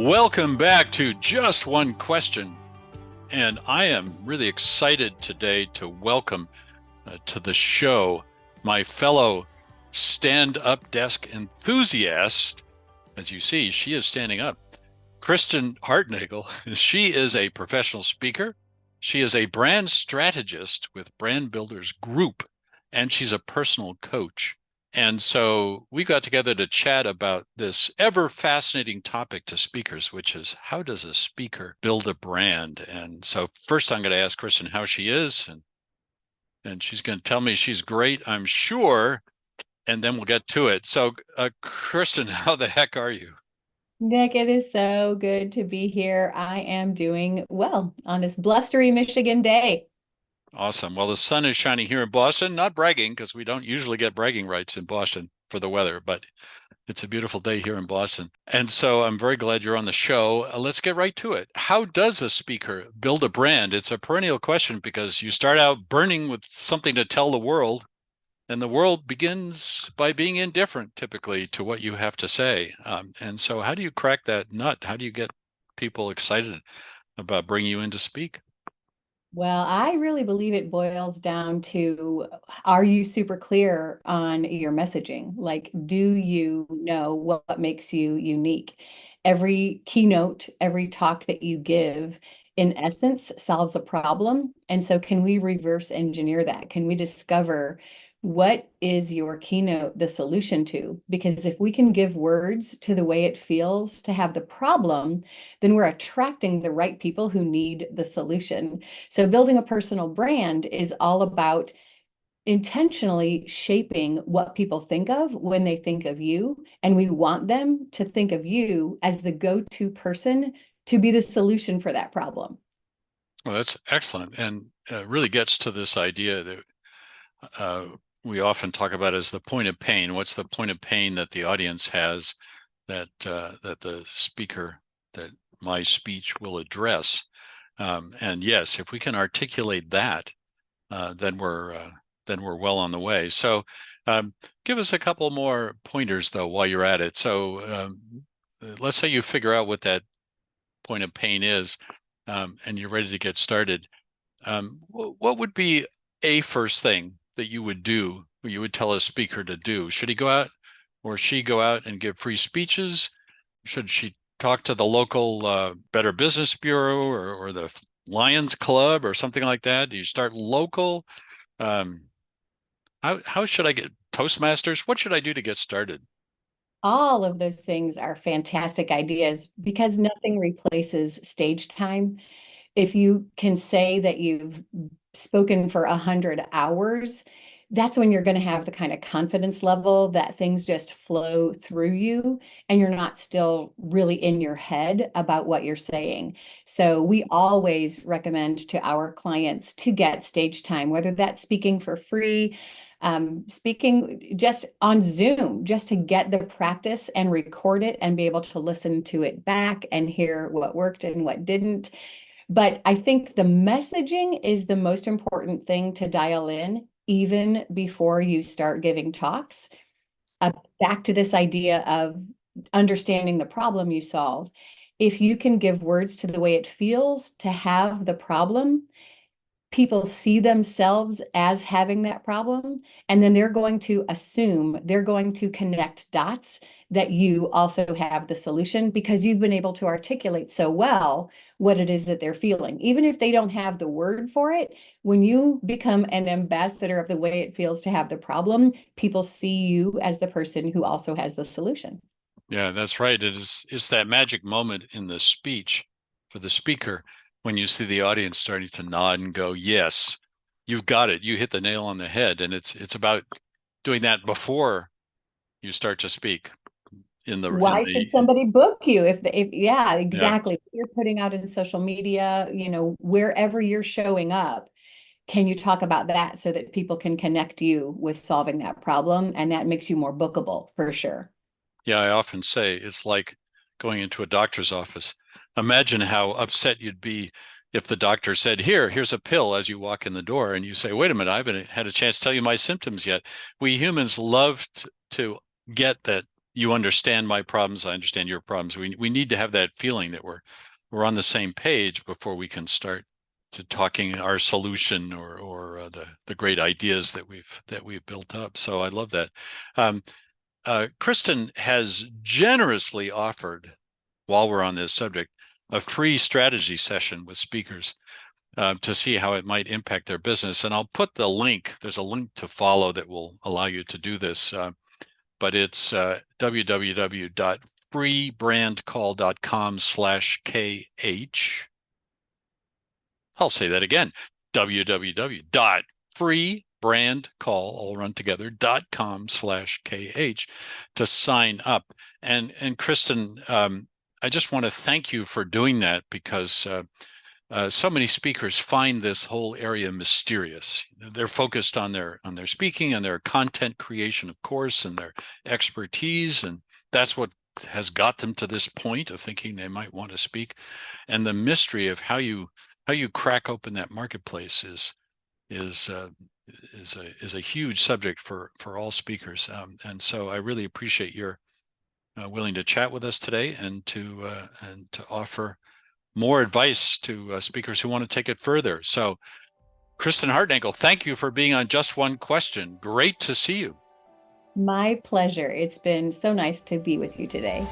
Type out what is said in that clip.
Welcome back to Just One Question. And I am really excited today to welcome to the show my fellow stand-up desk enthusiast. As you see, she is standing up. Kristen Hartnagel. She is a professional speaker. She is a brand strategist with Brand Builders Group, and she's a personal coach. And so we got together to chat about this ever fascinating topic to speakers, which is how does a speaker build a brand? And so first I'm going to ask Kristen how she is, and she's going to tell me she's great, I'm sure, and then we'll get to it. So Kristen, how the heck are you? Nick, it is so good to be here. I am doing well on this blustery Michigan day. Awesome. Well, the sun is shining here in Boston, not bragging because we don't usually get bragging rights in Boston for the weather, but it's a beautiful day here in Boston. And so I'm very glad you're on the show. Let's get right to it. How does a speaker build a brand? It's a perennial question because you start out burning with something to tell the world, and the world begins by being indifferent typically to what you have to say. And so how do you crack that nut? How do you get people excited about bringing you in to speak? Well, I really believe it boils down to, are you super clear on your messaging? Like, do you know what makes you unique? Every keynote, every talk that you give, in essence, solves a problem. And so, can we reverse engineer that? Can we discover what is your keynote the solution to? Because if we can give words to the way it feels to have the problem, then we're attracting the right people who need the solution. So building a personal brand is all about intentionally shaping what people think of when they think of you. And we want them to think of you as the go-to person to be the solution for that problem. Well, that's excellent, and really gets to this idea that uh, we often talk about as the point of pain. What's the point of pain that the audience has that the speaker, that my speech will address? And yes, if we can articulate that, then we're well on the way. So, give us a couple more pointers though while you're at it. So, let's say you figure out what that point of pain is, and you're ready to get started. What would be a first thing that you would do, what you would tell a speaker to do? Should he go out or she go out and give free speeches? Should she talk to the local Better Business Bureau or the Lions Club or something like that? Do you start local? Um, how should I get Toastmasters? What should I do to get started? All of those things are fantastic ideas because nothing replaces stage time. If you can say that you've spoken for 100 hours, that's when you're going to have the kind of confidence level that things just flow through you and you're not still really in your head about what you're saying. So we always recommend to our clients to get stage time, whether that's speaking for free, speaking just on Zoom, just to get the practice and record it and be able to listen to it back and hear what worked and what didn't. But I think the messaging is the most important thing to dial in even before you start giving talks. Back to this idea of understanding the problem you solve. If you can give words to the way it feels to have the problem, people see themselves as having that problem, and then they're going to assume, they're going to connect dots that you also have the solution because you've been able to articulate so well what it is that they're feeling. Even if they don't have the word for it, when you become an ambassador of the way it feels to have the problem, people see you as the person who also has the solution. Yeah, that's right. It's that magic moment in the speech for the speaker when you see the audience starting to nod and go, "Yes, you've got it. You hit the nail on the head." And it's about doing that before you start to speak in Why should the somebody book you if yeah, yeah. exactly. If you're putting out in social media, wherever you're showing up, can you talk about that so that people can connect you with solving that problem? And that makes you more bookable for sure. Yeah, I often say it's like going into a doctor's office. Imagine how upset you'd be if the doctor said, here's a pill as you walk in the door, and you say, wait a minute, I haven't had a chance to tell you my symptoms yet. We humans love to get that you understand my problems, I understand your problems. We need to have that feeling that we're on the same page before we can start to talking our solution or the great ideas that we've built up. So I love that. Kristen has generously offered, while we're on this subject, a free strategy session with speakers to see how it might impact their business. And I'll put the link. There's a link to follow that will allow you to do this. But it's www.freebrandcall.com/KH. I'll say that again, www.freebrandcall, all run together, .com/KH to sign up. And Kristen, I just want to thank you for doing that because so many speakers find this whole area mysterious. They're focused on their speaking and their content creation, of course, and their expertise, and that's what has got them to this point of thinking they might want to speak. And the mystery of how you crack open that marketplace is a huge subject for all speakers. And so I really appreciate your willing to chat with us today and to offer more advice to speakers who want to take it further. So, Kristen Hartnagel, thank you for being on Just One Question. Great to see you. My pleasure. It's been so nice to be with you today.